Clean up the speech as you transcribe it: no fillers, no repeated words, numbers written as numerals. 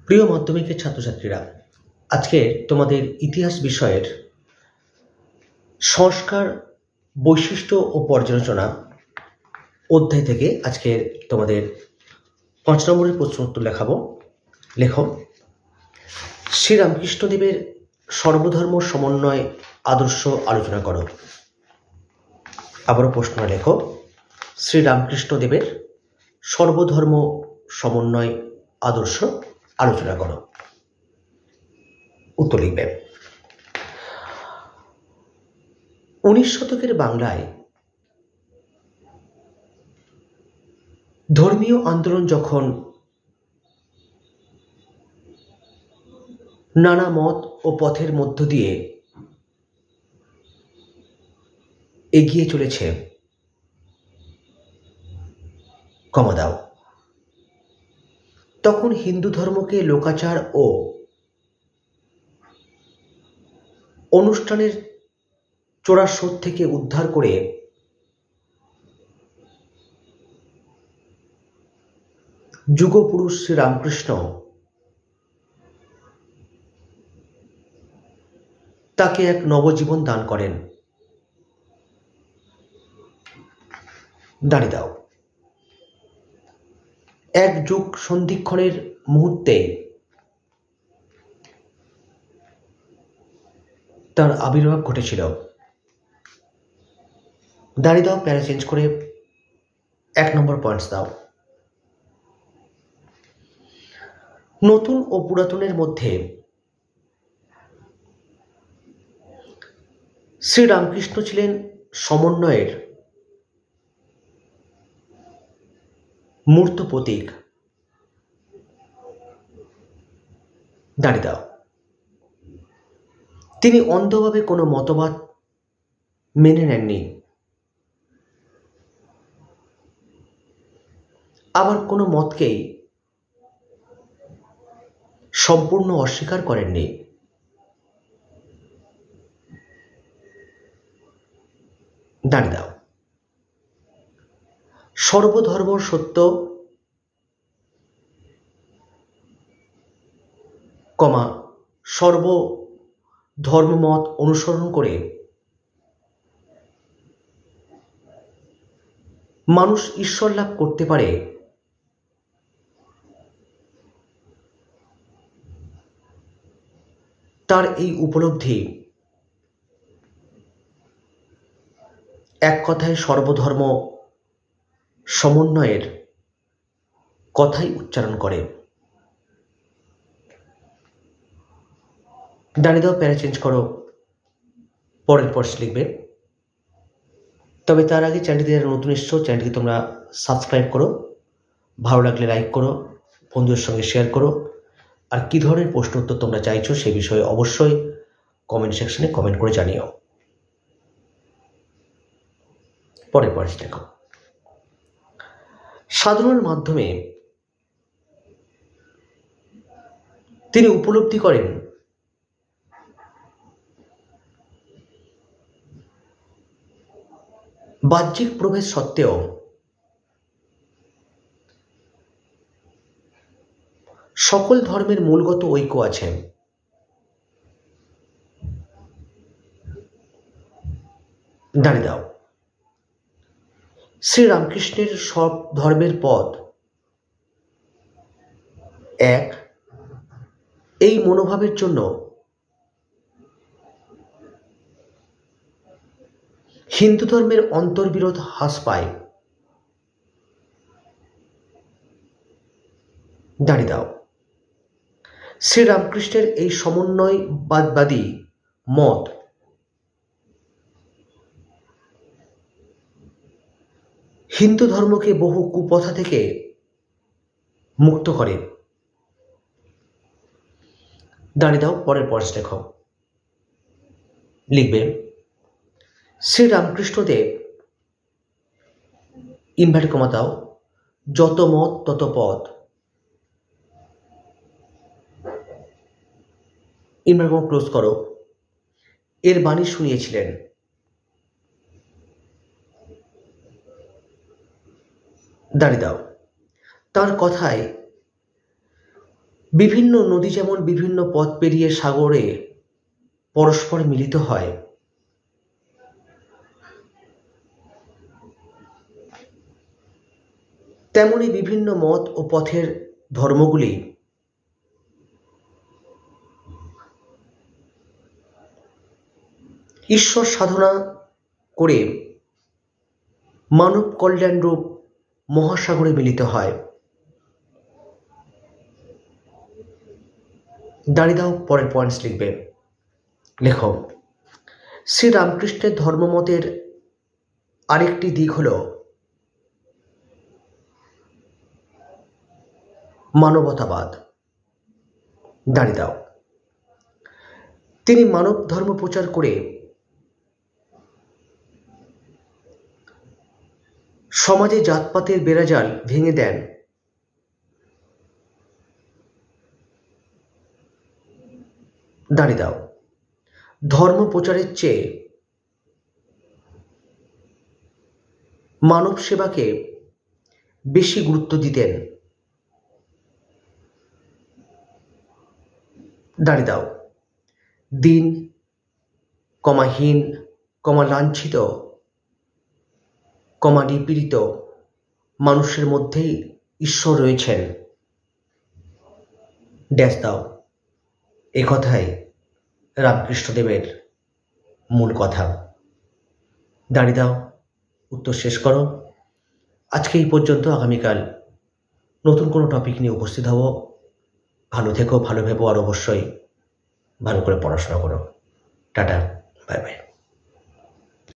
প্রিয় মাধ্যমিকের ছাত্রছাত্রীরা, আজকে তোমাদের ইতিহাস বিষয়ের সংস্কার, বৈশিষ্ট্য ও পর্যালোচনা অধ্যায় থেকে আজকে তোমাদের ৫ নম্বরের প্রশ্ন উত্তর লেখো। শ্রীরামকৃষ্ণদেবের সর্বধর্ম সমন্বয় আদর্শ আলোচনা করো। আবারও প্রশ্ন লেখো, শ্রীরামকৃষ্ণদেবের সর্বধর্ম সমন্বয় আদর্শ আলোচনা করো। উত্তর লিখবে। ১৯ শতকের বাংলায় ধর্মীয় আন্দোলন যখন নানা মত ও পথের মধ্য দিয়ে এগিয়ে চলেছে, তখন হিন্দু ধর্মকে লোকাচার ও অনুষ্ঠানের চোরা স্রোত থেকে উদ্ধার করে যুগপুরুষ শ্রীরামকৃষ্ণ তাকে এক নবজীবন দান করেন। দাঁড়িয়ে দাও। এক যুগ সন্ধিক্ষণের মুহূর্তে তার আবির্ভাব ঘটেছিল। দাঁড়িয়ে দাও, প্যারা চেঞ্জ করে ১ নম্বর পয়েন্টস দাও। নতুন ও পুরাতনের মধ্যে শ্রীরামকৃষ্ণ ছিলেন সমন্বয়ের মূর্ত প্রতীক। দাঁড়িয়ে দাও। তিনি অন্ধভাবে কোনো মতবাদ মেনে নেননি, আবার কোনো মতকেই সম্পূর্ণ অস্বীকার করেননি। দাঁড়িয়ে দাও। সর্বধর্ম সত্য, সর্বধর্মমত অনুসরণ করে মানুষ ঈশ্বর লাভ করতে পারে, তার এই উপলব্ধি এক কথায় সর্বধর্ম সমন্বয়ের কথাই উচ্চারণ করে। দাঁড়িয়ে দাও, প্যারা চেঞ্জ করো, পরের পর্স লিখবে। তবে তার আগে চ্যানেলটি যারা নতুন এসছো, চ্যানেলটিকে তোমরা সাবস্ক্রাইব করো, ভালো লাগলে লাইক করো, বন্ধুদের সঙ্গে শেয়ার করো। আর কী ধরনের প্রশ্ন উত্তর তোমরা চাইছো সে বিষয়ে অবশ্যই কমেন্ট সেকশনে কমেন্ট করে জানিও। পরের পর্স দেখো। সাধনার মাধ্যমে তিনি উপলব্ধি করেন বাহ্যিক প্রভেদ সত্ত্বেও সকল ধর্মের মূলগত ঐক্য আছে। দাঁড়িয়ে দাও। শ্রীরামকৃষ্ণের সব ধর্মের পথ এক, এই মনোভাবের জন্য হিন্দু ধর্মের অন্তর্বিরোধ হ্রাস পায়। দাঁড়িয়ে দাও। শ্রীরামকৃষ্ণের এই সমন্বয়বাদী মত হিন্দু ধর্মকে বহু কুপ্রথা থেকে মুক্ত করে। দাঁড়িয়ে দাও, পরের পর্স দেখো। লিখবে, শ্রীরামকৃষ্ণদেব ইনভার্ট কমা দাও, যত মত তত পথ, ইনভার্ট কমা ক্লোজ করো, এর বাণী শুনিয়েছিলেন। দাঁড়িয়ে দাও। তার কথায় বিভিন্ন নদী যেমন বিভিন্ন পথ পেরিয়ে সাগরে পরস্পর মিলিত হয়, তেমনি বিভিন্ন মত ও পথের ধর্মগুলি ঈশ্বর সাধনা করে মানব কল্যাণ রূপ মহাসাগরে মিলিত হয়। দাঁড়িয়ে দাও, পরের পয়েন্টস লিখবে। লেখো, শ্রী রামকৃষ্ণের ধর্মমতের আরেকটি দিক হল মানবতাবাদ। দাঁড়িয়ে দাও, তিনি মানব ধর্ম প্রচার করে সমাজে জাতপাতের বেড়াজাল ভেঙে দেন। দাঁড়িয়ে দাও, ধর্ম প্রচারের চেয়ে মানব সেবাকে বেশি গুরুত্ব দিতেন। দাঁড়িয়ে দাও, দিন কমাহীন লাঞ্ছিত নিপীড়িত মানুষের মধ্যেই ঈশ্বর রয়েছেন। ড্যাশ দাও, এ কথাই রামকৃষ্ণদেবের মূল কথা। দাঁড়িয়ে দাও, উত্তর শেষ করো। আজকে এই পর্যন্ত। আগামীকাল নতুন কোনো টপিক নিয়ে উপস্থিত হব। ভালো থেকো, ভালো ভেবো, আর অবশ্যই ভালো করে পড়াশোনা করো। Tata, bye bye.